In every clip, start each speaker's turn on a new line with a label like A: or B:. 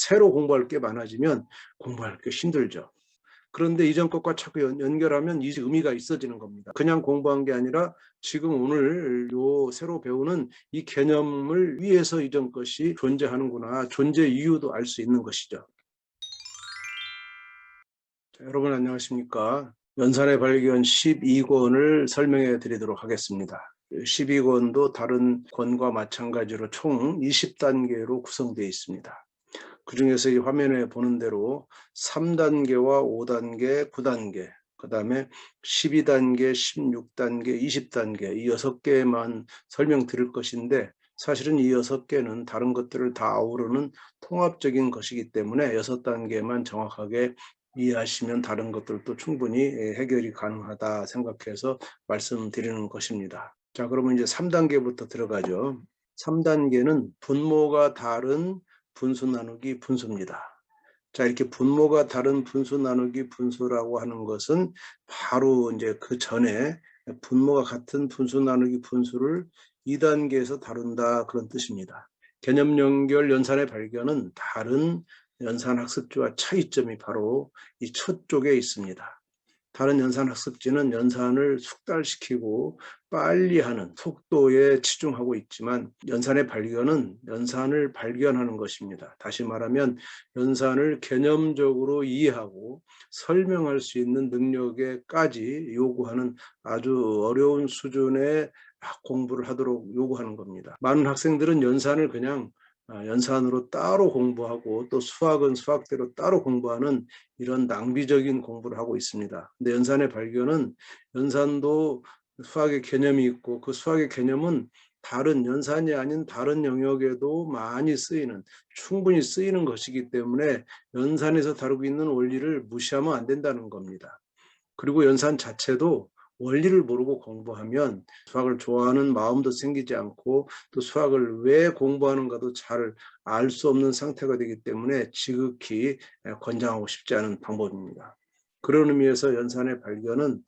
A: 새로 공부할 게 많아지면 공부할 게 힘들죠. 그런데 이전 것과 자꾸 연결하면 이 의미가 있어지는 겁니다. 그냥 공부한 게 아니라 지금 오늘 요 새로 배우는 이 개념을 위해서 이전 것이 존재하는구나, 존재 이유도 알 수 있는 것이죠. 자, 여러분 안녕하십니까? 연산의 발견 12권을 설명해 드리도록 하겠습니다. 12권도 다른 권과 마찬가지로 총 20단계로 구성되어 있습니다. 그 중에서 이 화면에 보는 대로 3단계와 5단계, 9단계, 그 다음에 12단계, 16단계, 20단계 이 6개만 설명드릴 것인데 사실은 이 6개는 다른 것들을 다 아우르는 통합적인 것이기 때문에 6단계만 정확하게 이해하시면 다른 것들도 충분히 해결이 가능하다 생각해서 말씀드리는 것입니다. 자, 그러면 이제 3단계부터 들어가죠. 3단계는 분모가 다른 분수 나누기 분수입니다. 자, 이렇게 분모가 다른 분수 나누기 분수라고 하는 것은 바로 이제 그 전에 분모가 같은 분수 나누기 분수를 2단계에서 다룬다 그런 뜻입니다. 개념 연결 연산의 발견은 다른 연산학습지와 차이점이 바로 이 첫 쪽에 있습니다. 다른 연산학습지는 연산을 숙달시키고 빨리 하는 속도에 치중하고 있지만 연산의 발견은 연산을 발견하는 것입니다. 다시 말하면 연산을 개념적으로 이해하고 설명할 수 있는 능력에까지 요구하는 아주 어려운 수준의 공부를 하도록 요구하는 겁니다. 많은 학생들은 연산을 그냥 연산으로 따로 공부하고 또 수학은 수학대로 따로 공부하는 이런 낭비적인 공부를 하고 있습니다. 근데 연산의 발견은 연산도 수학의 개념이 있고 그 수학의 개념은 다른 연산이 아닌 다른 영역에도 많이 쓰이는, 충분히 쓰이는 것이기 때문에 연산에서 다루고 있는 원리를 무시하면 안 된다는 겁니다. 그리고 연산 자체도 원리를 모르고 공부하면 수학을 좋아하는 마음도 생기지 않고 또 수학을 왜 공부하는가도 잘 알 수 없는 상태가 되기 때문에 지극히 권장하고 싶지 않은 방법입니다. 그런 의미에서 연산의 발견은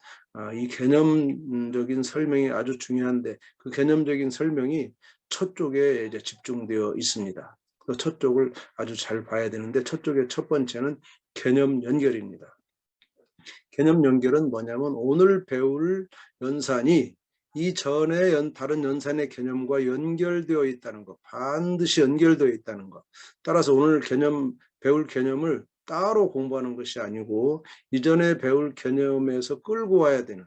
A: 이 개념적인 설명이 아주 중요한데 그 개념적인 설명이 첫 쪽에 이제 집중되어 있습니다. 그 첫 쪽을 아주 잘 봐야 되는데 첫 쪽의 첫 번째는 개념 연결입니다. 개념 연결은 뭐냐면 오늘 배울 연산이 이전에 다른 연산의 개념과 연결되어 있다는 것, 반드시 연결되어 있다는 것. 따라서 오늘 배울 개념을 따로 공부하는 것이 아니고 이전에 배울 개념에서 끌고 와야 되는,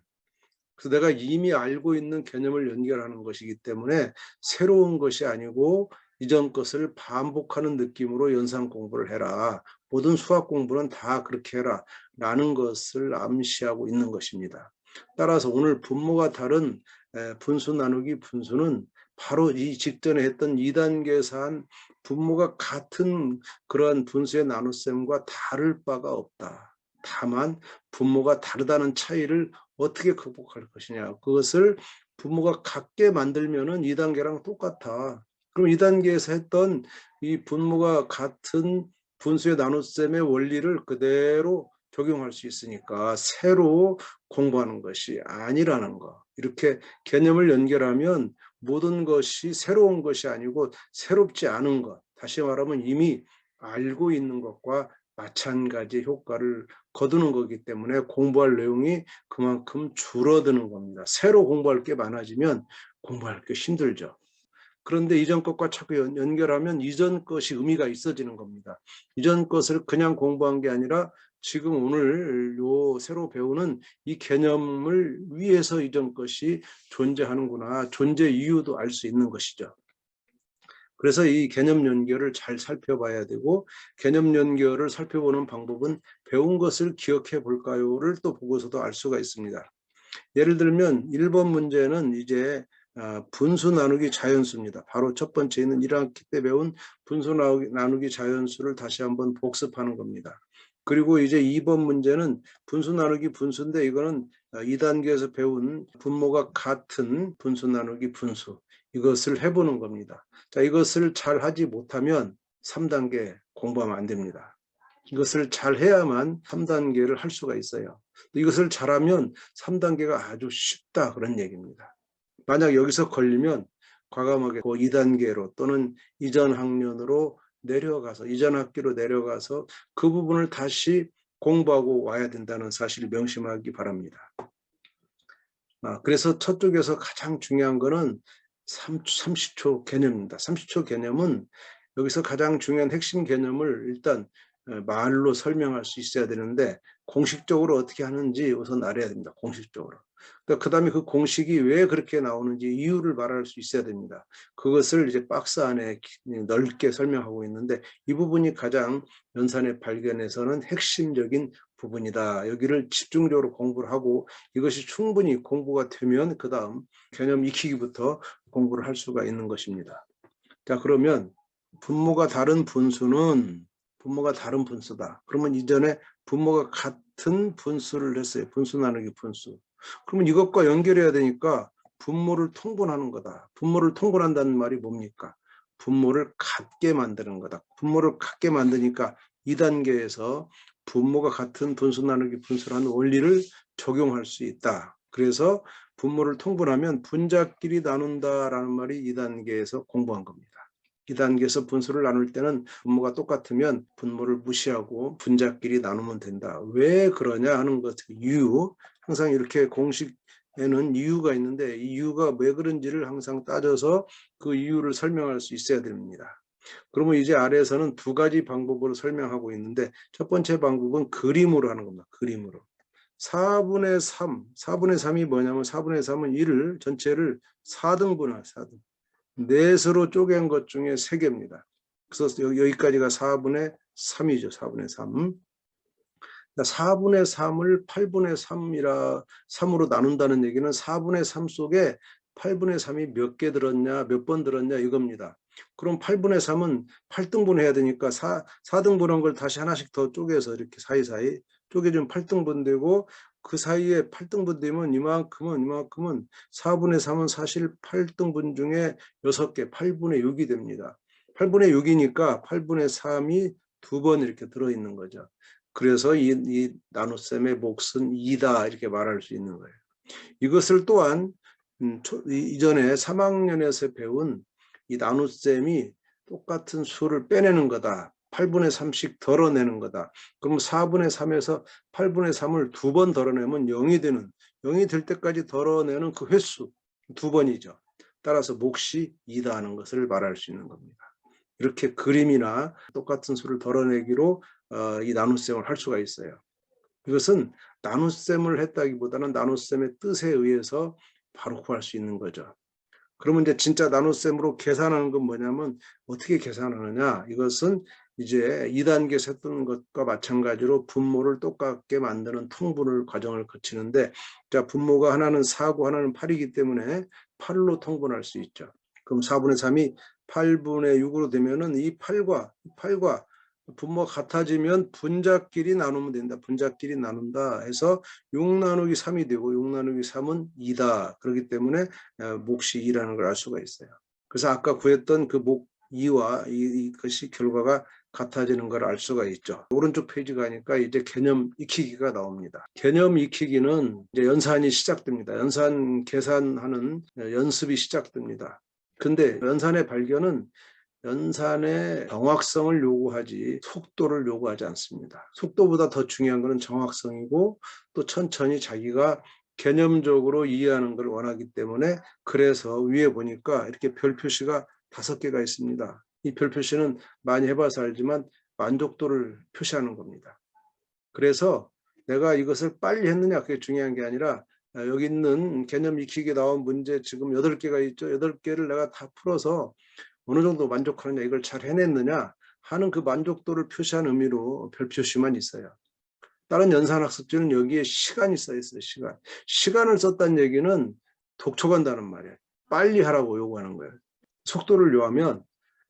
A: 그래서 내가 이미 알고 있는 개념을 연결하는 것이기 때문에 새로운 것이 아니고 이전 것을 반복하는 느낌으로 연산 공부를 해라. 모든 수학 공부는 다 그렇게 해라. 라는 것을 암시하고 있는 것입니다. 따라서 오늘 분모가 다른 분수 나누기 분수는 바로 이 직전에 했던 2단계에서 분모가 같은 그러한 분수의 나눗셈과 다를 바가 없다. 다만 분모가 다르다는 차이를 어떻게 극복할 것이냐. 그것을 분모가 같게 만들면은 2단계랑 똑같아. 그럼 2단계에서 했던 이 분모가 같은 분수의 나눗셈의 원리를 그대로 적용할 수 있으니까 새로 공부하는 것이 아니라는 거. 이렇게 개념을 연결하면 모든 것이 새로운 것이 아니고 새롭지 않은 것. 다시 말하면 이미 알고 있는 것과 마찬가지 효과를 거두는 거기 때문에 공부할 내용이 그만큼 줄어드는 겁니다. 새로 공부할 게 많아지면 공부할 게 힘들죠. 그런데 이전 것과 자꾸 연결하면 이전 것이 의미가 있어지는 겁니다. 이전 것을 그냥 공부한 게 아니라 지금 오늘 요 새로 배우는 이 개념을 위해서 이전 것이 존재하는구나, 존재 이유도 알 수 있는 것이죠. 그래서 이 개념 연결을 잘 살펴봐야 되고 개념 연결을 살펴보는 방법은 배운 것을 기억해 볼까요를 또 보고서도 알 수가 있습니다. 예를 들면 1번 문제는 이제 분수 나누기 자연수입니다. 바로 첫 번째 있는 1학기 때 배운 분수 나누기 자연수를 다시 한번 복습하는 겁니다. 그리고 이제 2번 문제는 분수 나누기 분수인데 이거는 2단계에서 배운 분모가 같은 분수 나누기 분수, 이것을 해보는 겁니다. 자, 이것을 잘 하지 못하면 3단계 공부하면 안 됩니다. 이것을 잘 해야만 3단계를 할 수가 있어요. 이것을 잘하면 3단계가 아주 쉽다 그런 얘기입니다. 만약 여기서 걸리면 과감하게 2단계로 또는 이전 학년으로 내려가서 이전 학기로 내려가서 그 부분을 다시 공부하고 와야 된다는 사실을 명심하기 바랍니다. 그래서 첫 쪽에서 가장 중요한 거는 30초 개념입니다. 30초 개념은 여기서 가장 중요한 핵심 개념을 일단 말로 설명할 수 있어야 되는데 공식적으로 어떻게 하는지 우선 알아야 됩니다. 공식적으로. 그다음에 그 공식이 왜 그렇게 나오는지 이유를 말할 수 있어야 됩니다. 그것을 이제 박스 안에 넓게 설명하고 있는데 이 부분이 가장 연산의 발견에서는 핵심적인 부분이다. 여기를 집중적으로 공부를 하고 이것이 충분히 공부가 되면 그 다음 개념 익히기부터 공부를 할 수가 있는 것입니다. 자, 그러면 분모가 다른 분수는 분모가 다른 분수다. 그러면 이전에 분모가 같은 분수를 했어요. 분수 나누기 분수. 그러면 이것과 연결해야 되니까 분모를 통분하는 거다. 분모를 통분한다는 말이 뭡니까? 분모를 같게 만드는 거다. 분모를 같게 만드니까 2단계에서 분모가 같은 분수 나누기 분수라는 원리를 적용할 수 있다. 그래서 분모를 통분하면 분자끼리 나눈다라는 말이 2단계에서 공부한 겁니다. 2단계에서 분수를 나눌 때는 분모가 똑같으면 분모를 무시하고 분자끼리 나누면 된다. 왜 그러냐 하는 것, 이유. 항상 이렇게 공식에는 이유가 있는데 이 이유가 왜 그런지를 항상 따져서 그 이유를 설명할 수 있어야 됩니다. 그러면 이제 아래에서는 두 가지 방법으로 설명하고 있는데 첫 번째 방법은 그림으로 하는 겁니다. 그림으로. 4분의 3, 4분의 3이 뭐냐면 4분의 3은 1을 전체를 4등분할 4등. 넷으로 쪼갠 것 중에 3개입니다. 그래서 여기까지가 4분의 3이죠. 4분의 3. 4분의 3을 8분의 3으로 나눈다는 얘기는 4분의 3 속에 8분의 3이 몇 개 들었냐, 몇 번 들었냐 이겁니다. 그럼 8분의 3은 8등분 해야 되니까 4등분한 걸 다시 하나씩 더 쪼개서 이렇게 사이사이 쪼개주면 8등분 되고 그 사이에 8등분 되면 이만큼은 4분의 3은 사실 8등분 중에 6개, 8분의 6이 됩니다. 8분의 6이니까 8분의 3이 2번 이렇게 들어있는 거죠. 그래서 이 나눗셈의 몫은 2다 이렇게 말할 수 있는 거예요. 이것을 또한 이전에 3학년에서 배운 이 나눗셈이 똑같은 수를 빼내는 거다. 8분의 3씩 덜어내는 거다. 그럼 4분의 3에서 8분의 3을 2번 덜어내면 0이 되는, 0이 될 때까지 덜어내는 그 횟수 2번이죠. 따라서 몫이 2다 하는 것을 말할 수 있는 겁니다. 이렇게 그림이나 똑같은 수를 덜어내기로 이 나눗셈을 할 수가 있어요. 이것은 나눗셈을 했다기보다는 나눗셈의 뜻에 의해서 바로 구할 수 있는 거죠. 그러면 이제 진짜 나눗셈으로 계산하는 건 뭐냐면 어떻게 계산하느냐. 이것은 이제 2단계에서 했던 것과 마찬가지로 분모를 똑같게 만드는 통분을 과정을 거치는데 자, 분모가 하나는 4고 하나는 8이기 때문에 8로 통분할 수 있죠. 그럼 4분의 3이 8분의 6으로 되면은 이 8과 분모가 같아지면 분자끼리 나누면 된다. 분자끼리 나눈다 해서 6 나누기 3이 되고 6 나누기 3은 2다. 그렇기 때문에 몫이 2라는 걸 알 수가 있어요. 그래서 아까 구했던 그 몫 2와 이것이 결과가 같아지는 걸 알 수가 있죠. 오른쪽 페이지 가니까 이제 개념 익히기가 나옵니다. 개념 익히기는 이제 연산이 시작됩니다. 연산 계산하는 연습이 시작됩니다. 근데 연산의 발견은 연산의 정확성을 요구하지 속도를 요구하지 않습니다. 속도보다 더 중요한 것은 정확성이고 또 천천히 자기가 개념적으로 이해하는 걸 원하기 때문에 그래서 위에 보니까 이렇게 별 표시가 5개가 있습니다. 이 별 표시는 많이 해봐서 알지만 만족도를 표시하는 겁니다. 그래서 내가 이것을 빨리 했느냐 그게 중요한 게 아니라 여기 있는 개념 익히기에 나온 문제 지금 8개가 있죠. 8개를 내가 다 풀어서 어느 정도 만족하느냐 이걸 잘 해냈느냐 하는 그 만족도를 표시한 의미로 별 표시만 있어요. 다른 연산학습지는 여기에 시간이 써 있어요. 시간을 썼다는 얘기는 독촉한다는 말이에요. 빨리 하라고 요구하는 거예요. 속도를 요하면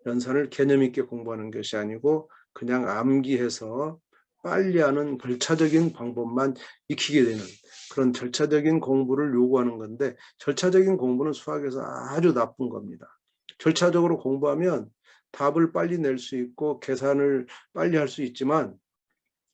A: 연산을 개념 있게 공부하는 것이 아니고 그냥 암기해서 빨리 하는 절차적인 방법만 익히게 되는 그런 절차적인 공부를 요구하는 건데 절차적인 공부는 수학에서 아주 나쁜 겁니다. 절차적으로 공부하면 답을 빨리 낼 수 있고 계산을 빨리 할 수 있지만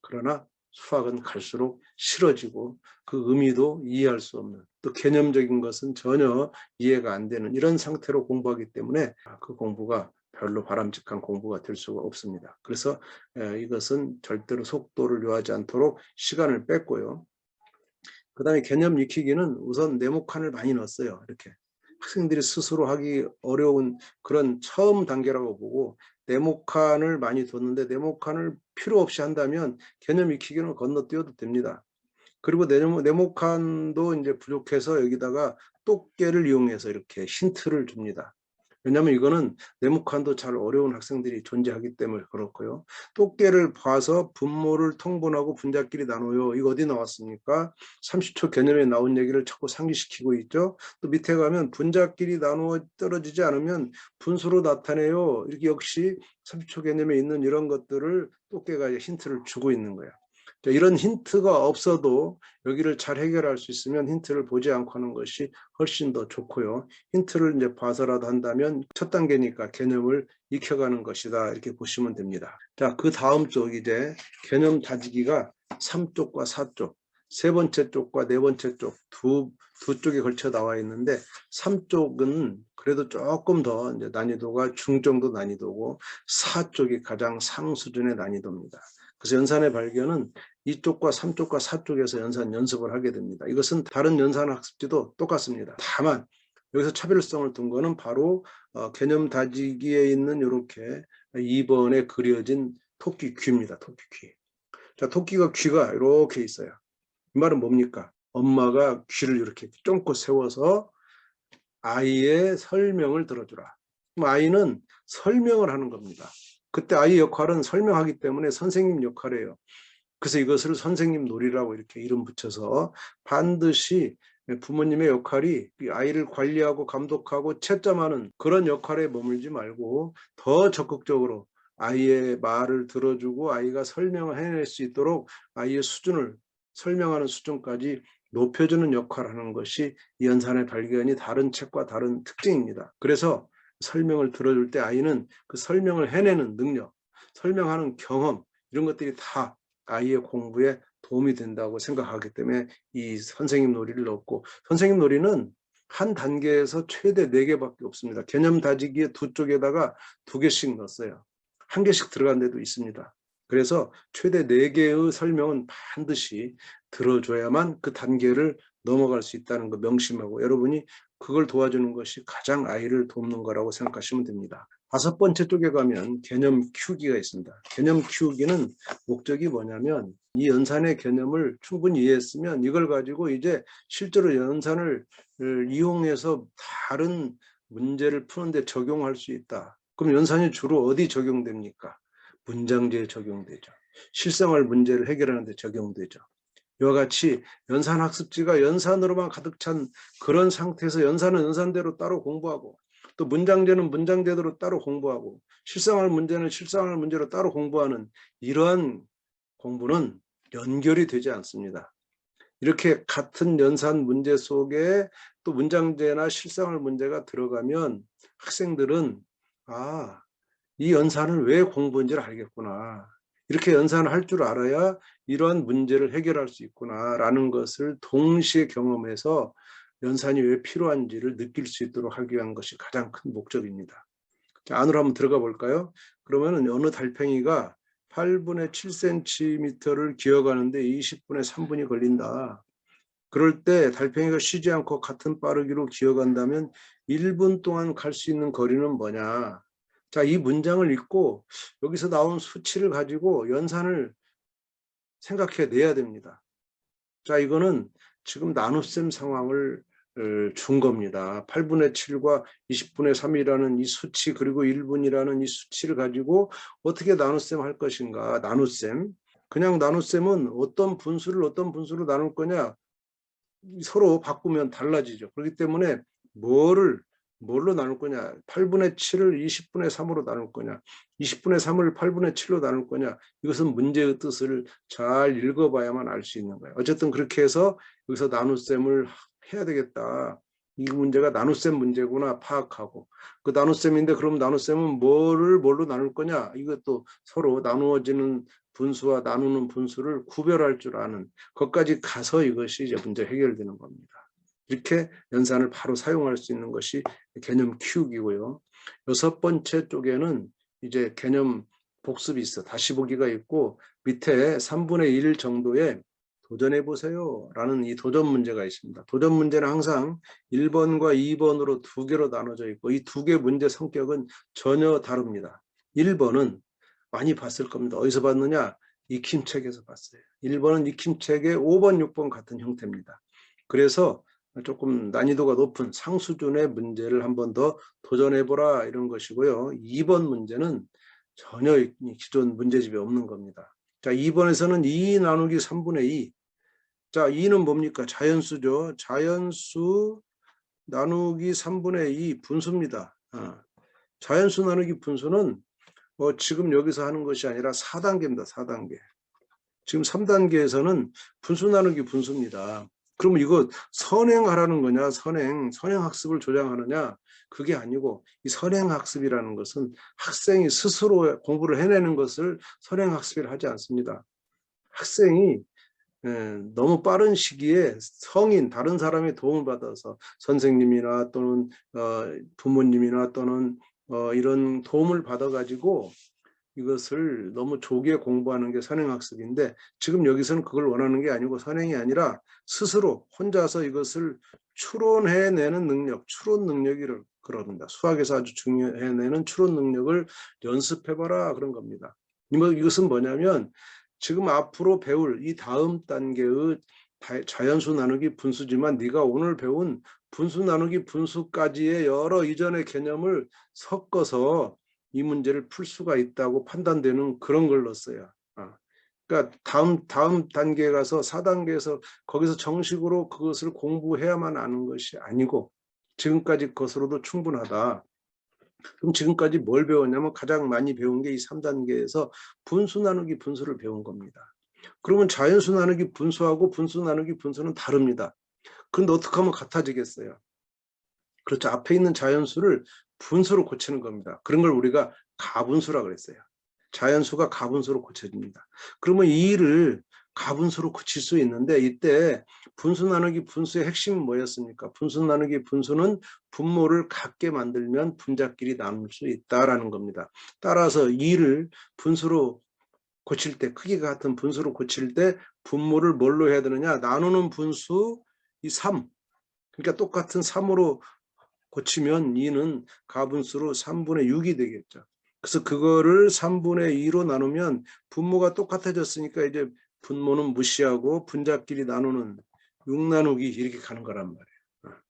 A: 그러나 수학은 갈수록 싫어지고 그 의미도 이해할 수 없는 또 개념적인 것은 전혀 이해가 안 되는 이런 상태로 공부하기 때문에 그 공부가 별로 바람직한 공부가 될 수가 없습니다. 그래서 이것은 절대로 속도를 요하지 않도록 시간을 뺐고요. 그 다음에 개념 익히기는 우선 네모칸을 많이 넣었어요. 이렇게 학생들이 스스로 하기 어려운 그런 처음 단계라고 보고 네모칸을 많이 뒀는데, 네모칸을 필요 없이 한다면 개념 익히기는 건너뛰어도 됩니다. 그리고 네모칸도 이제 부족해서 여기다가 똑개를 이용해서 이렇게 힌트를 줍니다. 왜냐하면 이거는 네모칸도 잘 어려운 학생들이 존재하기 때문에 그렇고요. 똑개를 봐서 분모를 통분하고 분자끼리 나눠요. 이거 어디 나왔습니까? 30초 개념에 나온 얘기를 자꾸 상기시키고 있죠. 또 밑에 가면 분자끼리 나누어 떨어지지 않으면 분수로 나타내요. 이렇게 역시 30초 개념에 있는 이런 것들을 똑개가 힌트를 주고 있는 거예요. 이런 힌트가 없어도 여기를 잘 해결할 수 있으면 힌트를 보지 않고 하는 것이 훨씬 더 좋고요. 힌트를 이제 봐서라도 한다면 첫 단계니까 개념을 익혀가는 것이다, 이렇게 보시면 됩니다. 자, 그 다음 쪽 이제 개념 다지기가 3쪽과 4쪽, 세 번째 쪽과 네 번째 쪽 두 쪽에 걸쳐 나와 있는데, 3쪽은 그래도 조금 더 이제 난이도가 중정도 난이도고 4쪽이 가장 상수준의 난이도입니다. 그래서 연산의 발견은 이쪽과 3쪽과 4쪽에서 연습을 하게 됩니다. 이것은 다른 연산 학습지도 똑같습니다. 다만 여기서 차별성을 둔 거는 바로 개념 다지기에 있는 이렇게 2번에 그려진 토끼 귀입니다. 토끼 귀. 자, 토끼가 귀가 이렇게 있어요. 이 말은 뭡니까? 엄마가 귀를 이렇게 쫑긋 세워서 아이의 설명을 들어주라. 그럼 아이는 설명을 하는 겁니다. 그때 아이 역할은 설명하기 때문에 선생님 역할이에요. 그래서 이것을 선생님 놀이라고 이렇게 이름 붙여서, 반드시 부모님의 역할이 아이를 관리하고 감독하고 채점하는 그런 역할에 머물지 말고 더 적극적으로 아이의 말을 들어주고 아이가 설명을 해낼 수 있도록 아이의 수준을, 설명하는 수준까지 높여주는 역할을 하는 것이 이 연산의 발견이 다른 책과 다른 특징입니다. 그래서 설명을 들어줄 때 아이는 그 설명을 해내는 능력, 설명하는 경험, 이런 것들이 다 아이의 공부에 도움이 된다고 생각하기 때문에 이 선생님 놀이를 넣었고, 선생님 놀이는 한 단계에서 최대 4개밖에 없습니다. 개념 다지기의 두 쪽에다가 2개씩 넣었어요. 1개씩 들어간 데도 있습니다. 그래서 최대 4개의 설명은 반드시 들어줘야만 그 단계를 넘어갈 수 있다는 거 명심하고, 여러분이 그걸 도와주는 것이 가장 아이를 돕는 거라고 생각하시면 됩니다. 5번째 쪽에 가면 개념 키우기가 있습니다. 개념 키우기는 목적이 뭐냐면, 이 연산의 개념을 충분히 이해했으면 이걸 가지고 이제 실제로 연산을 이용해서 다른 문제를 푸는데 적용할 수 있다. 그럼 연산이 주로 어디 적용됩니까? 문장제에 적용되죠. 실생활 문제를 해결하는 데 적용되죠. 이와 같이 연산 학습지가 연산으로만 가득 찬 그런 상태에서 연산은 연산대로 따로 공부하고, 또 문장제는 문장제대로 따로 공부하고, 실생활 문제는 실생활 문제로 따로 공부하는 이러한 공부는 연결이 되지 않습니다. 이렇게 같은 연산 문제 속에 또 문장제나 실생활 문제가 들어가면 학생들은 이 연산을 왜 공부한지를 알겠구나. 이렇게 연산을 할 줄 알아야 이러한 문제를 해결할 수 있구나라는 것을 동시에 경험해서 연산이 왜 필요한지를 느낄 수 있도록 하기 위한 것이 가장 큰 목적입니다. 자, 안으로 한번 들어가 볼까요? 그러면 어느 달팽이가 8분의 7cm를 기어가는데 20분의 3분이 걸린다. 그럴 때 달팽이가 쉬지 않고 같은 빠르기로 기어간다면 1분 동안 갈 수 있는 거리는 뭐냐? 자, 이 문장을 읽고 여기서 나온 수치를 가지고 연산을 생각해 내야 됩니다. 자, 이거는 지금 나눗셈 상황을 준 겁니다. 8분의 7과 20분의 3이라는 이 수치, 그리고 1분이라는 이 수치를 가지고 어떻게 나눗셈 할 것인가. 나눗셈. 그냥 나눗셈은 어떤 분수로 나눌 거냐, 서로 바꾸면 달라지죠. 그렇기 때문에 뭘로 나눌 거냐, 8분의 7을 20분의 3으로 나눌 거냐, 20분의 3을 8분의 7로 나눌 거냐, 이것은 문제의 뜻을 잘 읽어봐야만 알 수 있는 거예요. 어쨌든 그렇게 해서 여기서 나눗셈을 해야 되겠다. 이 문제가 나눗셈 문제구나 파악하고, 그 나눗셈인데 그럼 나눗셈은 뭘로 나눌 거냐, 이것도 서로 나누어지는 분수와 나누는 분수를 구별할 줄 아는 것까지 가서 이것이 이제 문제 해결되는 겁니다. 이렇게 연산을 바로 사용할 수 있는 것이 개념 키우기고요. 여섯 번째 쪽에는 이제 개념 복습이 있어. 다시 보기가 있고 밑에 3분의 1 정도의 도전해 보세요 라는 이 도전 문제가 있습니다. 도전 문제는 항상 1번과 2번으로 두 개로 나눠져 있고 이 두 개 문제 성격은 전혀 다릅니다. 1번은 많이 봤을 겁니다. 어디서 봤느냐? 익힘책에서 봤어요. 1번은 익힘책의 5번, 6번 같은 형태입니다. 그래서 조금 난이도가 높은 상수준의 문제를 한 번 더 도전해보라 이런 것이고요. 2번 문제는 전혀 기존 문제집에 없는 겁니다. 자, 2번에서는 2 나누기 3분의 2. 자, 2는 뭡니까? 자연수죠. 자연수 나누기 3분의 2 분수입니다. 자연수 나누기 분수는 지금 여기서 하는 것이 아니라 4단계입니다. 4단계. 지금 3단계에서는 분수 나누기 분수입니다. 그러면 이거 선행하라는 거냐? 선행학습을 조장하느냐? 그게 아니고 이 선행학습이라는 것은 학생이 스스로 공부를 해내는 것을 선행학습이라 하지 않습니다. 학생이 너무 빠른 시기에 다른 사람의 도움을 받아서 선생님이나 또는 부모님이나 또는 이런 도움을 받아가지고 이것을 너무 조기에 공부하는 게 선행학습인데 지금 여기서는 그걸 원하는 게 아니고 선행이 아니라 스스로 혼자서 이것을 추론해내는 능력, 추론 능력이라 그럽니다. 수학에서 아주 중요해내는 추론 능력을 연습해봐라 그런 겁니다. 이것은 뭐냐면 지금 앞으로 배울 이 다음 단계의 자연수 나누기 분수지만 네가 오늘 배운 분수 나누기 분수까지의 여러 이전의 개념을 섞어서 이 문제를 풀 수가 있다고 판단되는 그런 걸 넣었어요. 그러니까 다음 단계에 가서 4단계에서 거기서 정식으로 그것을 공부해야만 하는 것이 아니고 지금까지 것으로도 충분하다. 그럼 지금까지 뭘 배웠냐면 가장 많이 배운 게 이 3단계에서 분수 나누기 분수를 배운 겁니다. 그러면 자연수 나누기 분수하고 분수 나누기 분수는 다릅니다. 그런데 어떻게 하면 같아지겠어요? 그렇죠. 앞에 있는 자연수를 분수로 고치는 겁니다. 그런 걸 우리가 가분수라고 그랬어요. 자연수가 가분수로 고쳐집니다. 그러면 이 일을 가분수로 고칠 수 있는데 이때 분수 나누기 분수의 핵심은 뭐였습니까? 분수 나누기 분수는 분모를 같게 만들면 분자끼리 나눌 수 있다라는 겁니다. 따라서 이 일을 분수로 고칠 때, 크기가 같은 분수로 고칠 때 분모를 뭘로 해야 되느냐? 나누는 분수 이 3. 그러니까 똑같은 3으로 고치면 2는 가분수로 3분의 6이 되겠죠. 그래서 그거를 3분의 2로 나누면 분모가 똑같아졌으니까 이제 분모는 무시하고 분자끼리 나누는 6 나누기 이렇게 가는 거란 말이에요.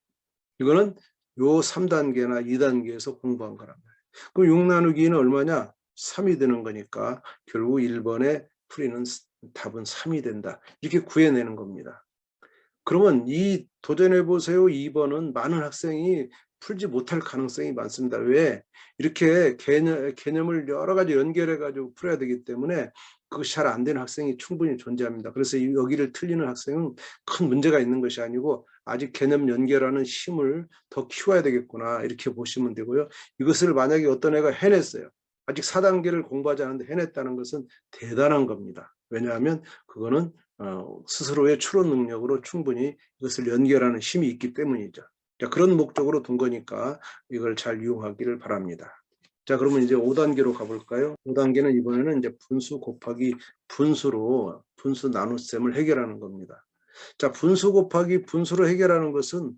A: 이거는 요 3단계나 2단계에서 공부한 거란 말이에요. 그럼 6 나누기는 얼마냐? 3이 되는 거니까 결국 1번에 풀이는 답은 3이 된다. 이렇게 구해내는 겁니다. 그러면 이 도전해보세요 2번은 많은 학생이 풀지 못할 가능성이 많습니다. 왜? 이렇게 개념을 여러 가지 연결해가지고 풀어야 되기 때문에 그것이 잘 안 되는 학생이 충분히 존재합니다. 그래서 여기를 틀리는 학생은 큰 문제가 있는 것이 아니고 아직 개념 연결하는 힘을 더 키워야 되겠구나 이렇게 보시면 되고요. 이것을 만약에 어떤 애가 해냈어요. 아직 4단계를 공부하지 않았는데 해냈다는 것은 대단한 겁니다. 왜냐하면 그거는 스스로의 추론 능력으로 충분히 이것을 연결하는 힘이 있기 때문이죠. 자, 그런 목적으로 둔 거니까 이걸 잘 이용하기를 바랍니다. 자, 그러면 이제 5단계로 가볼까요? 5단계는 이번에는 이제 분수 곱하기 분수로 분수 나눗셈을 해결하는 겁니다. 자, 분수 곱하기 분수로 해결하는 것은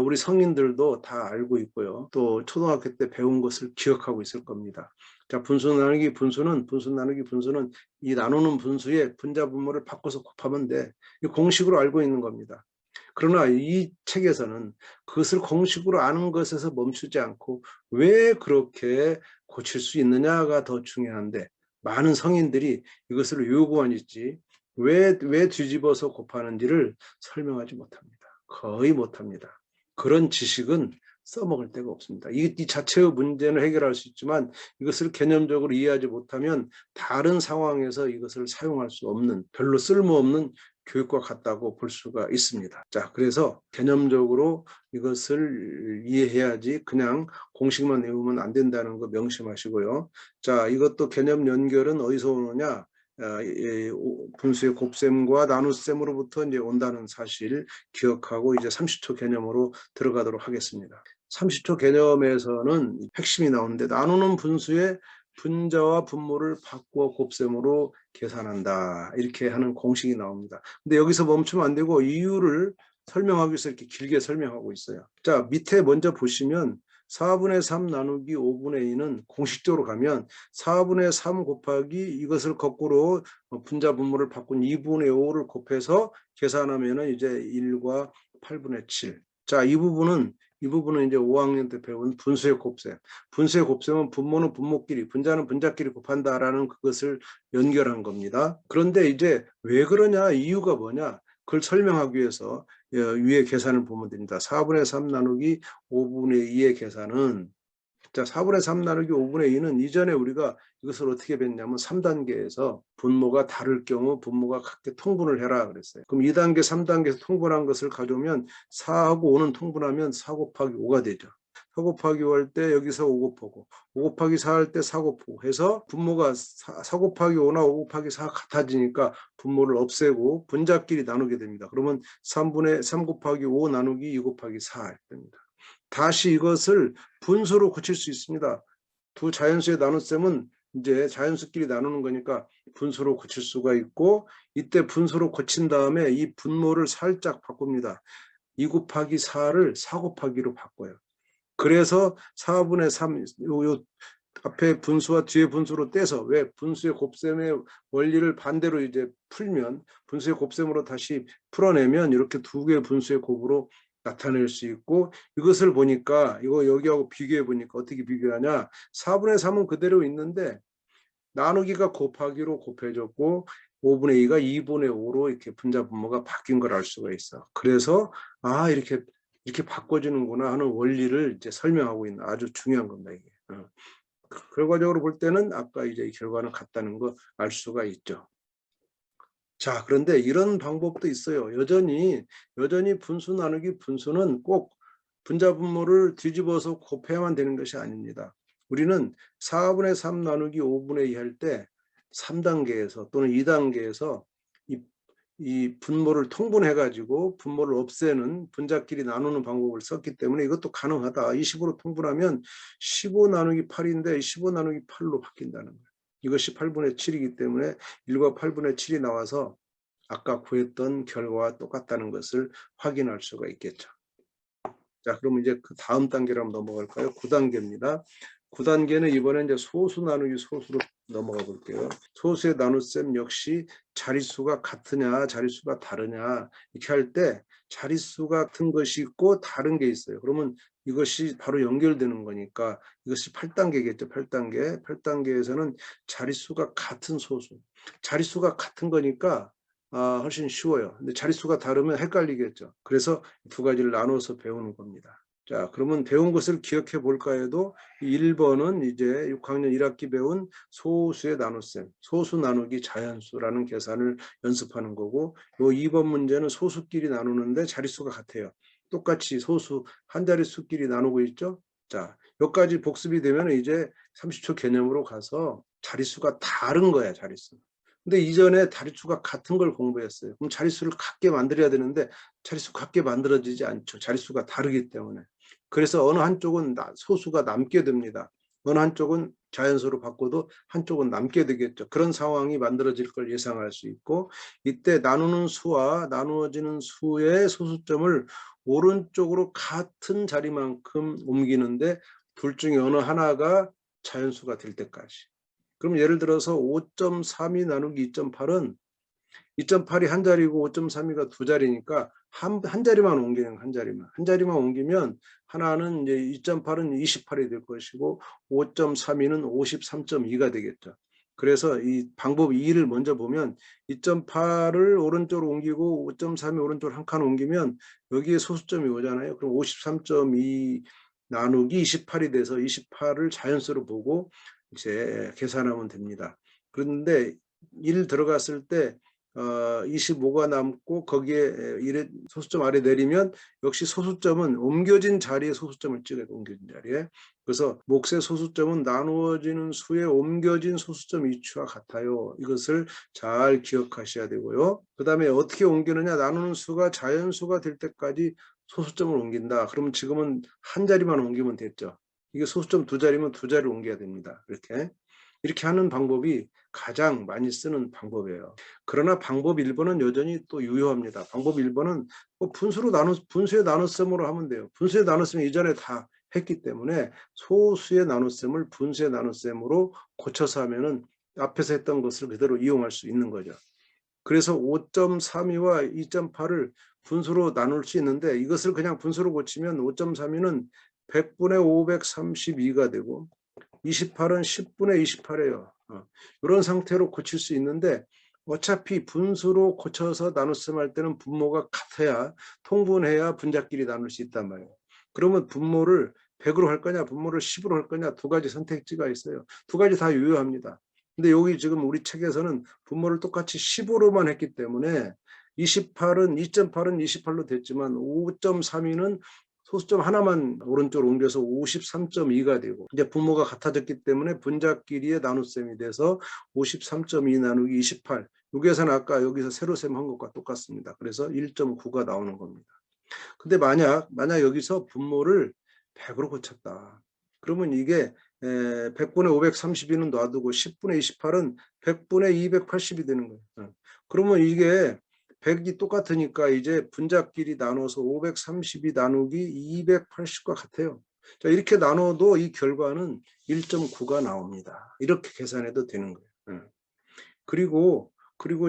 A: 우리 성인들도 다 알고 있고요. 또 초등학교 때 배운 것을 기억하고 있을 겁니다. 자, 분수 나누기 분수는 이 나누는 분수의 분자 분모를 바꿔서 곱하면 돼. 이 공식으로 알고 있는 겁니다. 그러나 이 책에서는 그것을 공식으로 아는 것에서 멈추지 않고 왜 그렇게 고칠 수 있느냐가 더 중요한데 많은 성인들이 이것을 요구하는지 왜 뒤집어서 곱하는지를 설명하지 못합니다. 거의 못합니다. 그런 지식은 써먹을 데가 없습니다. 이 자체의 문제는 해결할 수 있지만 이것을 개념적으로 이해하지 못하면 다른 상황에서 이것을 사용할 수 없는 별로 쓸모없는 교육과 같다고 볼 수가 있습니다. 자, 그래서 개념적으로 이것을 이해해야지 그냥 공식만 외우면 안 된다는 거 명심하시고요. 자, 이것도 개념 연결은 어디서 오느냐? 분수의 곱셈과 나눗셈으로부터 이제 온다는 사실 기억하고 이제 30초 개념으로 들어가도록 하겠습니다. 30초 개념에서는 핵심이 나오는데 나누는 분수의 분자와 분모를 바꾸어 곱셈으로 계산한다. 이렇게 하는 공식이 나옵니다. 근데 여기서 멈추면 안 되고 이유를 설명하기 위해서 이렇게 길게 설명하고 있어요. 자, 밑에 먼저 보시면 4분의 3 나누기 5분의 2는 공식적으로 가면 4분의 3 곱하기 이것을 거꾸로 분자 분모를 바꾼 2분의 5를 곱해서 계산하면 이제 1과 8분의 7. 자, 이 부분은 이제 5학년 때 배운 분수의 곱셈. 분수의 곱셈은 분모는 분모끼리, 분자는 분자끼리 곱한다라는 그것을 연결한 겁니다. 그런데 이제 왜 그러냐, 이유가 뭐냐, 그걸 설명하기 위해서 위에 계산을 보면 됩니다. 4분의 3 나누기 5분의 2의 계산은, 자, 4분의 3 나누기 5분의 2는 이전에 우리가 이것을 어떻게 뵀냐면 3단계에서 분모가 다를 경우 분모가 같게 통분을 해라 그랬어요. 그럼 2단계, 3단계에서 통분한 것을 가져오면 4하고 5는 통분하면 4 곱하기 5가 되죠. 4 곱하기 5 할 때 여기서 5 곱하고 5 곱하기 4 할 때 4 곱하고 해서 분모가 4 곱하기 5나 5 곱하기 4가 같아지니까 분모를 없애고 분자끼리 나누게 됩니다. 그러면 3 곱하기 5 나누기 2 곱하기 4 됩니다. 다시 이것을 분수로 고칠 수 있습니다. 두 자연수의 나눗셈은 이제 자연수끼리 나누는 거니까 분수로 고칠 수가 있고, 이때 분수로 고친 다음에 이 분모를 살짝 바꿉니다. 2 곱하기 4를 4 곱하기로 바꿔요. 그래서 4분의 3, 요 앞에 분수와 뒤에 분수로 떼서, 왜 분수의 곱셈의 원리를 반대로 이제 풀면 분수의 곱셈으로 다시 풀어내면 이렇게 두 개의 분수의 곱으로 나타낼 수 있고, 이것을 보니까 이거 여기하고 비교해 보니까 어떻게 비교하냐, 4분의 3은 그대로 있는데 나누기가 곱하기로 곱해졌고 5분의 2가 2분의 5로 이렇게 분자 분모가 바뀐 걸 알 수가 있어. 그래서 이렇게 바꿔지는구나 하는 원리를 이제 설명하고 있는 아주 중요한 겁니다, 이게. 결과적으로 볼 때는 아까 이제 결과는 같다는 거 알 수가 있죠. 자, 그런데 이런 방법도 있어요. 여전히 분수 나누기 분수는 꼭 분자 분모를 뒤집어서 곱해야만 되는 것이 아닙니다. 우리는 4분의 3 나누기 5분의 2 할 때 3단계에서 또는 2단계에서 이 분모를 통분해가지고 분모를 없애는 분자끼리 나누는 방법을 썼기 때문에 이것도 가능하다. 20으로 통분하면 15 나누기 8인데 15 나누기 8로 바뀐다는 거예요. 이것이 8분의 7이기 때문에 1과 8분의 7이 나와서 아까 구했던 결과와 똑같다는 것을 확인할 수가 있겠죠. 자, 그러면 이제 그 다음 단계로 한번 넘어갈까요? 9단계입니다. 9단계는 이번에 이제 소수 나누기 소수로 넘어가 볼게요. 소수의 나눗셈 역시 자릿수가 같으냐 자릿수가 다르냐 이렇게 할 때 자릿수가 같은 것이 있고 다른 게 있어요. 그러면 이것이 바로 연결되는 거니까 이것이 8단계겠죠. 8단계. 8단계에서는 자릿수가 같은 소수. 자릿수가 같은 거니까 훨씬 쉬워요. 근데 자릿수가 다르면 헷갈리겠죠. 그래서 두 가지를 나눠서 배우는 겁니다. 자, 그러면 배운 것을 기억해 볼까 해도 1번은 이제 6학년 1학기 배운 소수의 나눗셈, 소수 나누기 자연수라는 계산을 연습하는 거고, 요 2번 문제는 소수끼리 나누는데 자릿수가 같아요. 똑같이 소수 한 자릿수끼리 나누고 있죠. 자, 여기까지 복습이 되면 이제 30초 개념으로 가서 자릿수가 다른 거야, 자릿수. 근데 이전에 자릿수가 같은 걸 공부했어요. 그럼 자릿수를 같게 만들어야 되는데 자릿수 같게 만들어지지 않죠. 자릿수가 다르기 때문에. 그래서 어느 한쪽은 소수가 남게 됩니다. 어느 한쪽은 자연수로 바꿔도 한쪽은 남게 되겠죠. 그런 상황이 만들어질 걸 예상할 수 있고, 이때 나누는 수와 나누어지는 수의 소수점을 오른쪽으로 같은 자리만큼 옮기는데 둘 중에 어느 하나가 자연수가 될 때까지. 그럼 예를 들어서 5.32 나누기 2.8은 2.8이 한 자리고 5.32가 두 자리니까 한 자리만 옮기는 한 자리만 옮기면 하나는 이제 2.8은 28이 될 것이고 5.32는 53.2가 되겠죠. 그래서 이 방법 2를 먼저 보면 2.8을 오른쪽으로 옮기고 5.3이 오른쪽으로 한 칸 옮기면 여기에 소수점이 오잖아요. 그럼 53.2 나누기 28이 돼서 28을 자연수로 보고 이제 계산하면 됩니다. 그런데 1 들어갔을 때 25가 남고 거기에 소수점 아래 내리면 역시 소수점은 옮겨진 자리에 소수점을 찍어야 돼. 옮겨진 자리에. 그래서 몫의 소수점은 나누어지는 수의 옮겨진 소수점 위치와 같아요. 이것을 잘 기억하셔야 되고요. 그 다음에 어떻게 옮기느냐, 나누는 수가 자연수가 될 때까지 소수점을 옮긴다. 그러면 지금은 한 자리만 옮기면 됐죠. 이게 소수점 두 자리면 두 자리를 옮겨야 됩니다. 이렇게 하는 방법이 가장 많이 쓰는 방법이에요. 그러나 방법 1번은 여전히 또 유효합니다. 방법 1번은 분수의 나눗셈으로 하면 돼요. 분수의 나눗셈 이전에 다 했기 때문에 소수의 나눗셈을 분수의 나눗셈으로 고쳐서 하면은 앞에서 했던 것을 그대로 이용할 수 있는 거죠. 그래서 5.32와 2.8을 분수로 나눌 수 있는데 이것을 그냥 분수로 고치면 5.32는 100분의 532가 되고 28은 10분의 28이에요. 이런 상태로 고칠 수 있는데 어차피 분수로 고쳐서 나눗셈 할 때는 분모가 같아야 통분해야 분자끼리 나눌 수 있단 말이에요. 그러면 분모를 100으로 할 거냐 분모를 10으로 할 거냐 두 가지 선택지가 있어요. 두 가지 다 유효합니다. 근데 여기 지금 우리 책에서는 분모를 똑같이 10으로만 했기 때문에 2.8은 28로 됐지만 5.32는 소수점 하나만 오른쪽으로 옮겨서 53.2가 되고 이제 분모가 같아졌기 때문에 분자끼리의 나눗셈이 돼서 53.2 나누기 28. 이 계산 아까 여기서 세로셈 한 것과 똑같습니다. 그래서 1.9가 나오는 겁니다. 근데 만약 여기서 분모를 100으로 고쳤다. 그러면 이게 100분의 532는 놔두고 10분의 28은 100분의 280이 되는 거예요. 그러면 이게 100이 똑같으니까 이제 분자끼리 나눠서 532 나누기 280과 같아요. 자, 이렇게 나눠도 이 결과는 1.9가 나옵니다. 이렇게 계산해도 되는 거예요. 그리고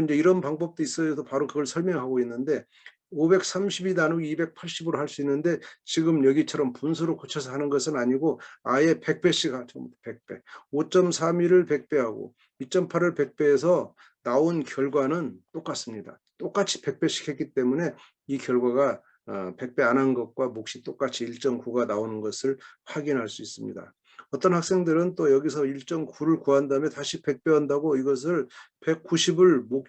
A: 이제 이런 방법도 있어서 바로 그걸 설명하고 있는데 532 나누기 280으로 할 수 있는데 지금 여기처럼 분수로 고쳐서 하는 것은 아니고 아예 100배씩 하죠. 100배. 5.32를 100배하고 2.8을 100배해서 나온 결과는 똑같습니다. 똑같이 100배씩 했기 때문에 이 결과가 100배 안 한 것과 몫이 똑같이 1.9가 나오는 것을 확인할 수 있습니다. 어떤 학생들은 또 여기서 1.9를 구한 다음에 다시 100배 한다고 이것을 190을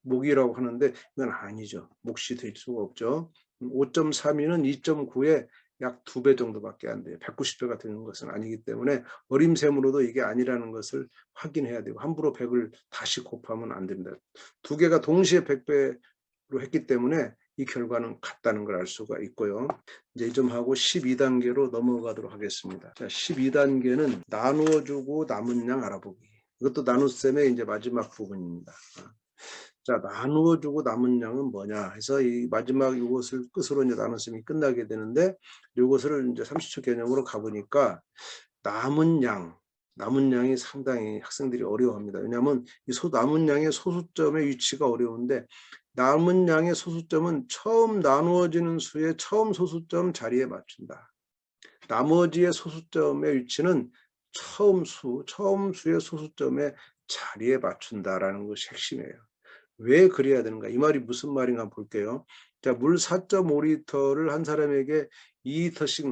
A: 몫이라고 하는데 이건 아니죠. 몫이 될 수가 없죠. 5.32는 2.9에 약 2배 정도밖에 안 돼요. 190배가 되는 것은 아니기 때문에 어림셈으로도 이게 아니라는 것을 확인해야 되고 함부로 100을 다시 곱하면 안 됩니다. 두 개가 동시에 100배로 했기 때문에 이 결과는 같다는 걸 알 수가 있고요. 이제 이 좀 하고 12단계로 넘어가도록 하겠습니다. 자, 12단계는 나누어주고 남은 양 알아보기. 이것도 나눗셈의 이제 마지막 부분입니다. 자, 나누어주고 남은 양은 뭐냐 해서 이 마지막 이것을 끝으로 이제 나눗셈이 끝나게 되는데 이것을 이제 30초 개념으로 가보니까 남은 양이 상당히 학생들이 어려워합니다. 왜냐하면 이 남은 양의 소수점의 위치가 어려운데 남은 양의 소수점은 처음 나누어지는 수의 처음 소수점 자리에 맞춘다. 나머지의 소수점의 위치는 처음 수의 소수점의 자리에 맞춘다라는 것이 핵심이에요. 왜 그래야 되는가? 이 말이 무슨 말인가 한번 볼게요. 자, 물 4.5리터를 한 사람에게 2리터씩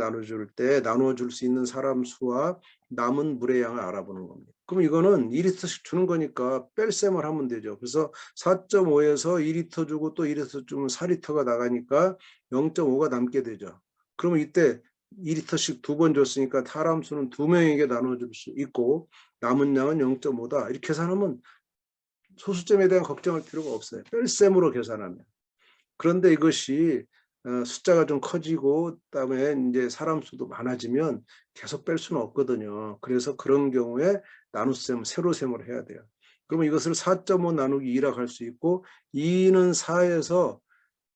A: 나눠줄 수 있는 사람 수와 남은 물의 양을 알아보는 겁니다. 그럼 이거는 2리터씩 주는 거니까 뺄셈을 하면 되죠. 그래서 4.5에서 2리터 주고 또 2리터 주면 4리터가 나가니까 0.5가 남게 되죠. 그러면 이때 2리터씩 2번 줬으니까 사람 수는 2명에게 나눠줄 수 있고 남은 양은 0.5다. 이렇게 계산하면 소수점에 대한 걱정할 필요가 없어요. 뺄셈으로 계산하면. 그런데 이것이 숫자가 좀 커지고 그다음에 이제 사람 수도 많아지면 계속 뺄 수는 없거든요. 그래서 그런 경우에 나눗셈, 세로셈을 해야 돼요. 그러면 이것을 4.5 나누기 2라고 할 수 있고 2는 4에서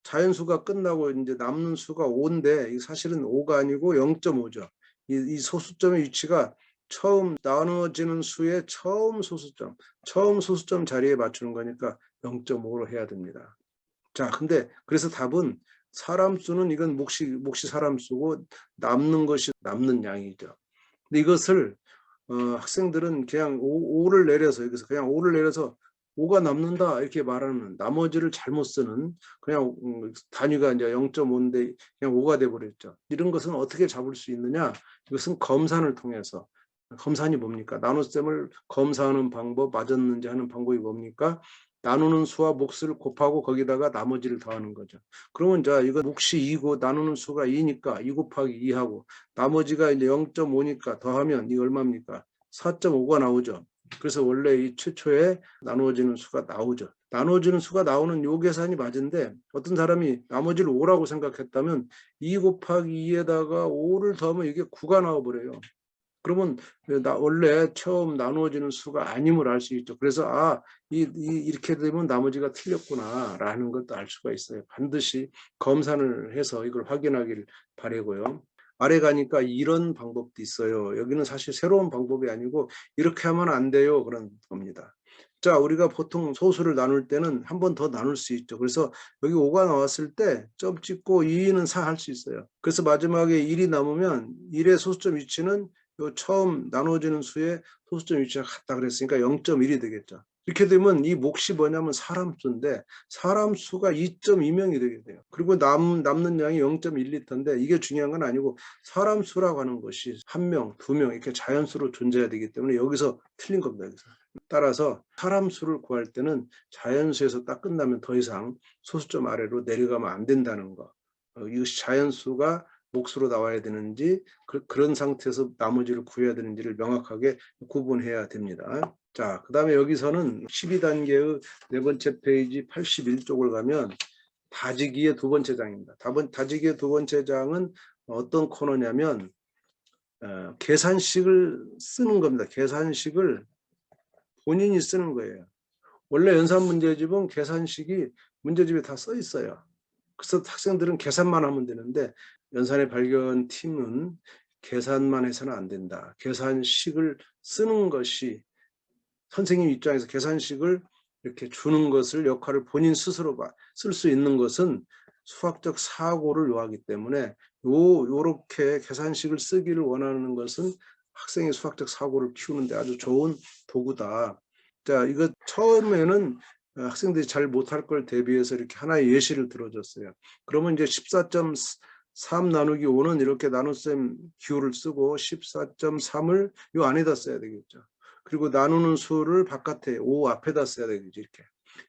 A: 자연수가 끝나고 이제 남는 수가 5인데 사실은 5가 아니고 0.5죠. 이 소수점의 위치가 처음 나눠지는 수의 처음 소수점 자리에 맞추는 거니까 0.5로 해야 됩니다. 자, 근데 그래서 답은 사람 수는 이건 몫이 사람 수고 남는 것이 남는 양이죠. 근데 이것을 학생들은 그냥 5를 내려서 여기서 그냥 5를 내려서 5가 남는다 이렇게 말하는 나머지를 잘못 쓰는 그냥 단위가 이제 0.5인데 그냥 5가 돼버렸죠. 이런 것은 어떻게 잡을 수 있느냐? 이것은 검산을 통해서 검산이 뭡니까? 나눗셈을 검사하는 방법, 맞았는지 하는 방법이 뭡니까? 나누는 수와 몫을 곱하고 거기다가 나머지를 더하는 거죠. 그러면 자 이거 몫이 2고 나누는 수가 2니까 2 곱하기 2하고 나머지가 이제 0.5니까 더하면 이게 얼마입니까? 4.5가 나오죠. 그래서 원래 이 최초에 나누어지는 수가 나오죠. 나누어지는 수가 나오는 요 계산이 맞은데 어떤 사람이 나머지를 5라고 생각했다면 2 곱하기 2에다가 5를 더하면 이게 9가 나와버려요. 그러면 원래 처음 나누어지는 수가 아님을 알 수 있죠. 그래서 이렇게 되면 나머지가 틀렸구나라는 것도 알 수가 있어요. 반드시 검산을 해서 이걸 확인하길 바라고요. 아래 가니까 이런 방법도 있어요. 여기는 사실 새로운 방법이 아니고 이렇게 하면 안 돼요. 그런 겁니다. 자, 우리가 보통 소수를 나눌 때는 한 번 더 나눌 수 있죠. 그래서 여기 5가 나왔을 때 점 찍고 2는 4 할 수 있어요. 그래서 마지막에 1이 남으면 1의 소수점 위치는 요 처음 나눠지는 수의 소수점 위치가 같다 그랬으니까 0.1이 되겠죠. 이렇게 되면 이 몫이 뭐냐면 사람 수인데 사람 수가 2.2명이 되게 돼요. 그리고 남는 양이 0.1리터인데 이게 중요한 건 아니고 사람 수라고 하는 것이 1명, 2명 이렇게 자연수로 존재해야 되기 때문에 여기서 틀린 겁니다. 여기서. 따라서 사람 수를 구할 때는 자연수에서 딱 끝나면 더 이상 소수점 아래로 내려가면 안 된다는 거. 이것이 자연수가 몫으로 나와야 되는지 그런 상태에서 나머지를 구해야 되는지를 명확하게 구분해야 됩니다. 자, 그 다음에 여기서는 12단계의 네 번째 페이지 81쪽을 가면 다지기의 두 번째 장입니다. 다지기의 두 번째 장은 어떤 코너냐면 계산식을 쓰는 겁니다. 계산식을 본인이 쓰는 거예요. 원래 연산 문제집은 계산식이 문제집에 다 써 있어요. 그래서 학생들은 계산만 하면 되는데 연산의 발견 팀은 계산만 해서는 안 된다. 계산식을 쓰는 것이 선생님 입장에서 계산식을 이렇게 주는 것을 역할을 본인 스스로 쓸 수 있는 것은 수학적 사고를 요하기 때문에 요렇게 계산식을 쓰기를 원하는 것은 학생의 수학적 사고를 키우는데 아주 좋은 도구다. 자, 이거 처음에는 학생들이 잘 못할 걸 대비해서 이렇게 하나의 예시를 들어줬어요. 그러면 이제 14.3 나누기 5는 이렇게 나눗셈 기호를 쓰고 14.3을 요 안에다 써야 되겠죠. 그리고 나누는 수를 바깥에 5 앞에다 써야 되겠죠.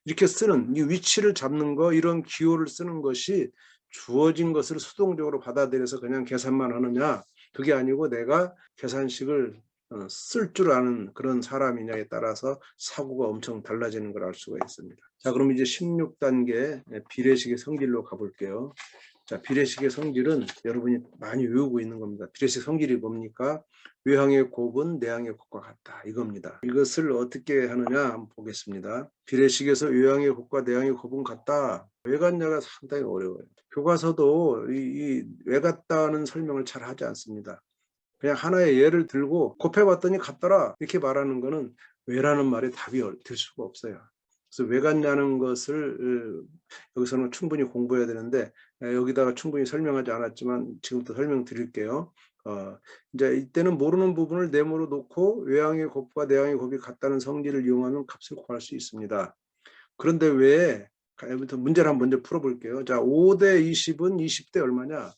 A: 이렇게 쓰는 이 위치를 잡는 거 이런 기호를 쓰는 것이 주어진 것을 수동적으로 받아들여서 그냥 계산만 하느냐 그게 아니고 내가 계산식을 쓸 줄 아는 그런 사람이냐에 따라서 사고가 엄청 달라지는 걸 알 수가 있습니다. 자, 그럼 이제 16단계 비례식의 성질로 가볼게요. 자, 비례식의 성질은 여러분이 많이 외우고 있는 겁니다. 비례식 성질이 뭡니까? 외항의 곱은 내항의 곱과 같다. 이겁니다. 이것을 어떻게 하느냐 한번 보겠습니다. 비례식에서 외항의 곱과 내항의 곱은 같다. 왜 같냐가 상당히 어려워요. 교과서도 왜 같다는 설명을 잘 하지 않습니다. 그냥 하나의 예를 들고 곱해봤더니 같더라 이렇게 말하는 거는 왜라는 말에 답이 될 수가 없어요. 그래서 왜 같냐는 것을 여기서는 충분히 공부해야 되는데 여기다가 충분히 설명하지 않았지만 지금부터 설명드릴게요. 이제 이때는 모르는 부분을 네모로 놓고 외항의 곱과 내항의 곱이 같다는 성질을 이용하면 값을 구할 수 있습니다. 그런데 왜 문제를 한번 먼저 풀어볼게요. 자, 5대 20은 20대 얼마냐?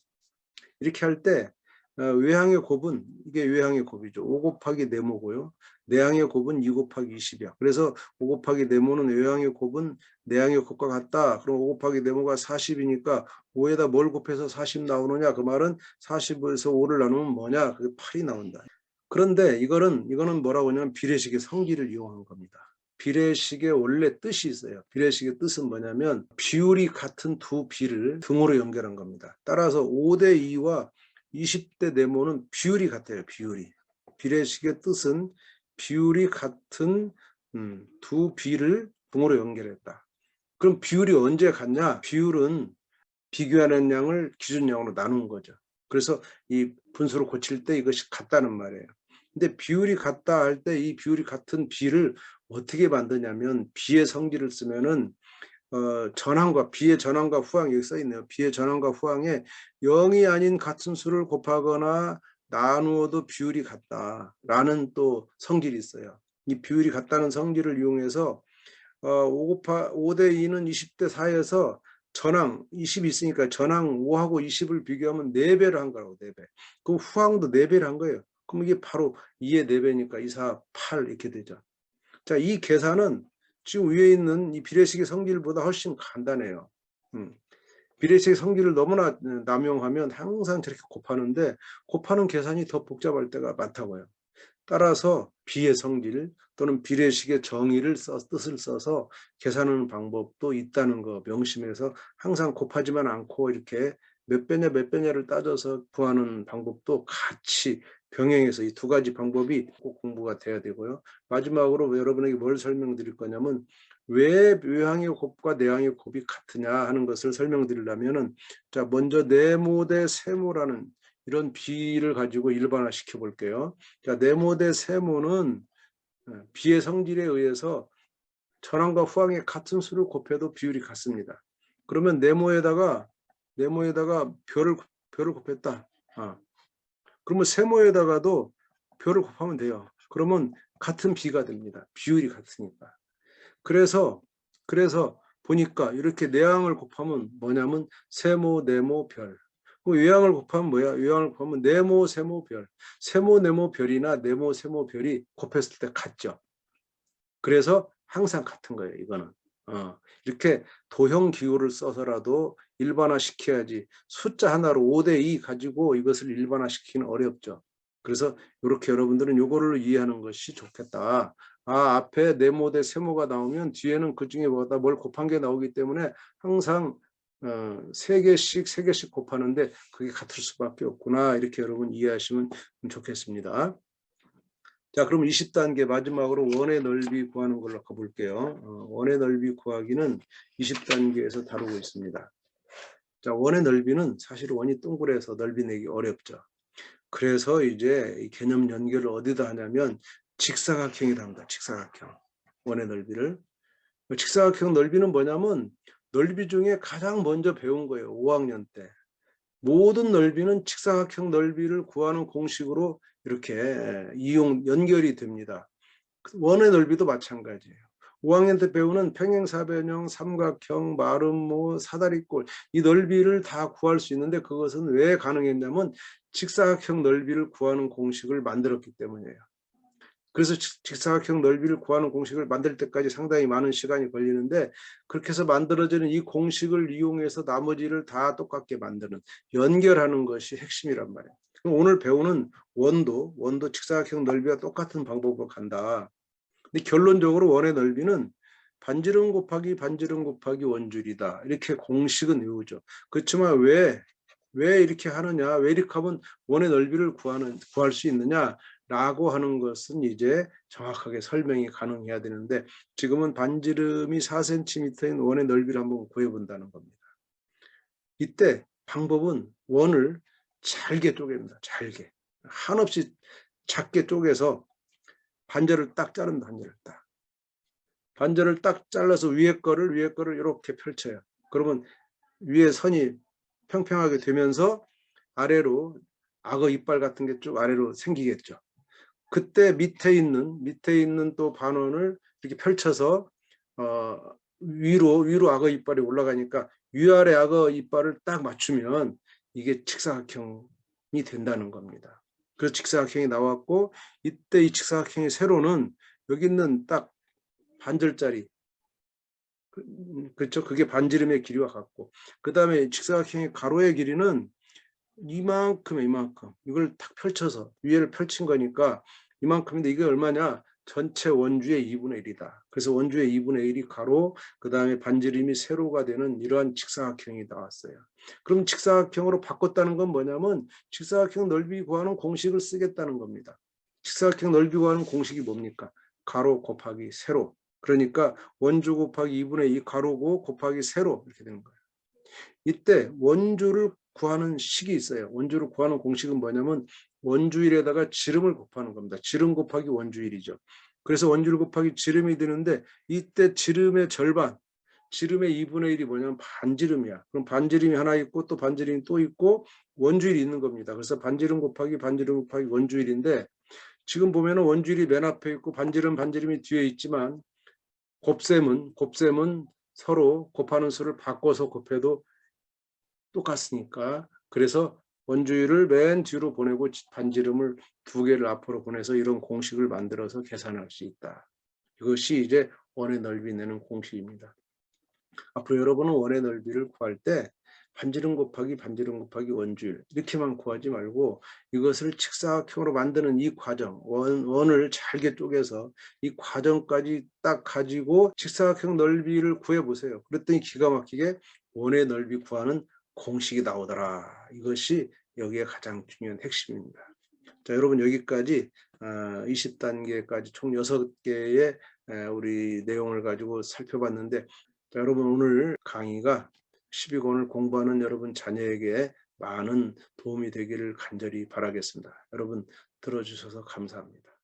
A: 이렇게 할때 외항의 곱은 이게 외항의 곱이죠. 5 곱하기 네모고요. 내항의 곱은 2 곱하기 20이야. 그래서 5 곱하기 네모는 외항의 곱은 내항의 곱과 같다. 그럼 5 곱하기 네모가 40이니까 5에다 뭘 곱해서 40 나오느냐? 그 말은 40에서 5를 나누면 뭐냐? 그게 8이 나온다. 그런데 이거는 뭐라고 하냐면 비례식의 성질을 이용한 겁니다. 비례식의 원래 뜻이 있어요. 비례식의 뜻은 뭐냐면 비율이 같은 두 비를 등호로 연결한 겁니다. 따라서 5대 2와 20대 네모는 비율이 같아요. 비율이. 비례식의 뜻은 비율이 같은 두 비를 등호로 연결했다. 그럼 비율이 언제 같냐? 비율은 비교하는 양을 기준량으로 나누는 거죠. 그래서 이 분수를 고칠 때 이것이 같다는 말이에요. 근데 비율이 같다 할 때 이 비율이 같은 비를 어떻게 만드냐면 비의 성질을 쓰면은 전항과 비의 전항과 후항 여기 써 있네요. 비의 전항과 후항에 0이 아닌 같은 수를 곱하거나 나누어도 비율이 같다라는 또 성질이 있어요. 이 비율이 같다는 성질을 이용해서 5대 2는 20대 4에서 전항 20이 있으니까 전항 5하고 20을 비교하면 4배를 한 거라고 4배. 그럼 후항도 4배를 한 거예요. 그럼 이게 바로 2의 4배니까 2, 4, 8 이렇게 되죠. 자, 이 계산은 지금 위에 있는 이 비례식의 성질보다 훨씬 간단해요. 비례식의 성질을 너무나 남용하면 항상 저렇게 곱하는데 곱하는 계산이 더 복잡할 때가 많다고요. 따라서 비의 성질 또는 비례식의 정의를 뜻을 써서 계산하는 방법도 있다는 거 명심해서 항상 곱하지만 않고 이렇게 몇 배냐 몇 배냐를 따져서 구하는 방법도 같이 병행해서 이 두 가지 방법이 꼭 공부가 돼야 되고요. 마지막으로 여러분에게 뭘 설명드릴 거냐면 왜 외항의 곱과 내항의 곱이 같으냐 하는 것을 설명드리려면은 자 먼저 네모 대 세모라는 이런 비를 가지고 일반화시켜 볼게요. 자, 네모 대 세모는 비의 성질에 의해서 전항과 후항의 같은 수를 곱해도 비율이 같습니다. 그러면 네모에다가 별을 곱했다. 그러면 세모에다가도 별을 곱하면 돼요. 그러면 같은 비가 됩니다. 비율이 같으니까. 그래서 보니까 이렇게 내항을 곱하면 뭐냐면 세모, 네모, 별. 외항을 곱하면 뭐야? 외항을 곱하면 네모, 세모, 별. 세모, 네모, 별이나 네모, 세모, 별이 곱했을 때 같죠. 그래서 항상 같은 거예요. 이거는. 이렇게 도형 기호를 써서라도 일반화 시켜야지 숫자 하나로 5대2 가지고 이것을 일반화 시키기는 어렵죠. 그래서 이렇게 여러분들은 이거를 이해하는 것이 좋겠다. 앞에 네모 대 세모가 나오면 뒤에는 그 중에 뭐다 뭘 곱한 게 나오기 때문에 항상 3개씩 곱하는데 그게 같을 수밖에 없구나. 이렇게 여러분 이해하시면 좋겠습니다. 자, 그럼 20단계 마지막으로 원의 넓이 구하는 걸로 가볼게요. 원의 넓이 구하기는 20단계에서 다루고 있습니다. 자, 원의 넓이는 사실 원이 동그래서 넓이 내기 어렵죠. 그래서 이제 이 개념 연결을 어디다 하냐면 직사각형이다 합니다. 직사각형. 원의 넓이를. 직사각형 넓이는 뭐냐면 넓이 중에 가장 먼저 배운 거예요. 5학년 때. 모든 넓이는 직사각형 넓이를 구하는 공식으로 이렇게 연결이 됩니다. 원의 넓이도 마찬가지예요. 5학년 때 배우는 평행사변형, 삼각형, 마름모, 사다리꼴 이 넓이를 다 구할 수 있는데 그것은 왜 가능했냐면 직사각형 넓이를 구하는 공식을 만들었기 때문이에요. 그래서 직사각형 넓이를 구하는 공식을 만들 때까지 상당히 많은 시간이 걸리는데 그렇게 해서 만들어지는 이 공식을 이용해서 나머지를 다 똑같게 만드는 연결하는 것이 핵심이란 말이에요. 그럼 오늘 배우는 원도 직사각형 넓이와 똑같은 방법으로 간다. 근데 결론적으로 원의 넓이는 반지름 곱하기 원줄이다. 이렇게 공식은 외우죠. 그렇지만 왜 이렇게 하느냐, 왜 이렇게 하면 원의 넓이를 구할 수 있느냐 라고 하는 것은 이제 정확하게 설명이 가능해야 되는데 지금은 반지름이 4cm인 원의 넓이를 한번 구해본다는 겁니다. 이때 방법은 원을 잘게 쪼갭니다. 잘게. 한없이 작게 쪼개서 반절을 딱 자른다. 반절을 딱 잘라서 위에 거를 이렇게 펼쳐요. 그러면 위에 선이 평평하게 되면서 아래로 악어 이빨 같은 게 쭉 아래로 생기겠죠. 그때 밑에 있는 또 반원을 이렇게 펼쳐서 위로 악어 이빨이 올라가니까 위아래 악어 이빨을 딱 맞추면 이게 직사각형이 된다는 겁니다. 그래서 직사각형이 나왔고 이때 이 직사각형의 세로는 여기 있는 딱 반절짜리 그렇죠. 그게 반지름의 길이와 같고 그 다음에 직사각형의 가로의 길이는 이만큼 이걸 딱 펼쳐서 위에를 펼친 거니까 이만큼인데 이게 얼마냐 전체 원주의 2분의 1이다. 그래서 원주의 2분의 1이 가로 그 다음에 반지름이 세로가 되는 이러한 직사각형이 나왔어요. 그럼 직사각형으로 바꿨다는 건 뭐냐면 직사각형 넓이 구하는 공식을 쓰겠다는 겁니다. 직사각형 넓이 구하는 공식이 뭡니까? 가로 곱하기 세로. 그러니까 원주 곱하기 2분의 2 가로고 곱하기 세로 이렇게 되는 거예요. 이때 원주를 구하는 식이 있어요. 원주를 구하는 공식은 뭐냐면 원주일에다가 지름을 곱하는 겁니다. 지름 곱하기 원주일이죠. 그래서 원주를 곱하기 지름이 되는데 이때 지름의 절반, 지름의 2분의 1이 뭐냐면 반지름이야. 그럼 반지름이 하나 있고 또 반지름이 또 있고 원주일이 있는 겁니다. 그래서 반지름 곱하기 원주일인데 지금 보면 원주일이 맨 앞에 있고 반지름이 뒤에 있지만 곱셈은 서로 곱하는 수를 바꿔서 곱해도 똑같으니까 그래서 원주율을 맨 뒤로 보내고 반지름을 2개를 앞으로 보내서 이런 공식을 만들어서 계산할 수 있다. 이것이 이제 원의 넓이 내는 공식입니다. 앞으로 여러분은 원의 넓이를 구할 때 반지름 곱하기 원주율 이렇게만 구하지 말고 이것을 직사각형으로 만드는 이 과정, 원을 잘게 쪼개서 이 과정까지 딱 가지고 직사각형 넓이를 구해보세요. 그랬더니 기가 막히게 원의 넓이 구하는 공식이 나오더라. 이것이 여기에 가장 중요한 핵심입니다. 자, 여러분 여기까지 20단계까지 총 6개의 우리 내용을 가지고 살펴봤는데, 자, 여러분 오늘 강의가 12권을 공부하는 여러분 자녀에게 많은 도움이 되기를 간절히 바라겠습니다. 여러분 들어주셔서 감사합니다.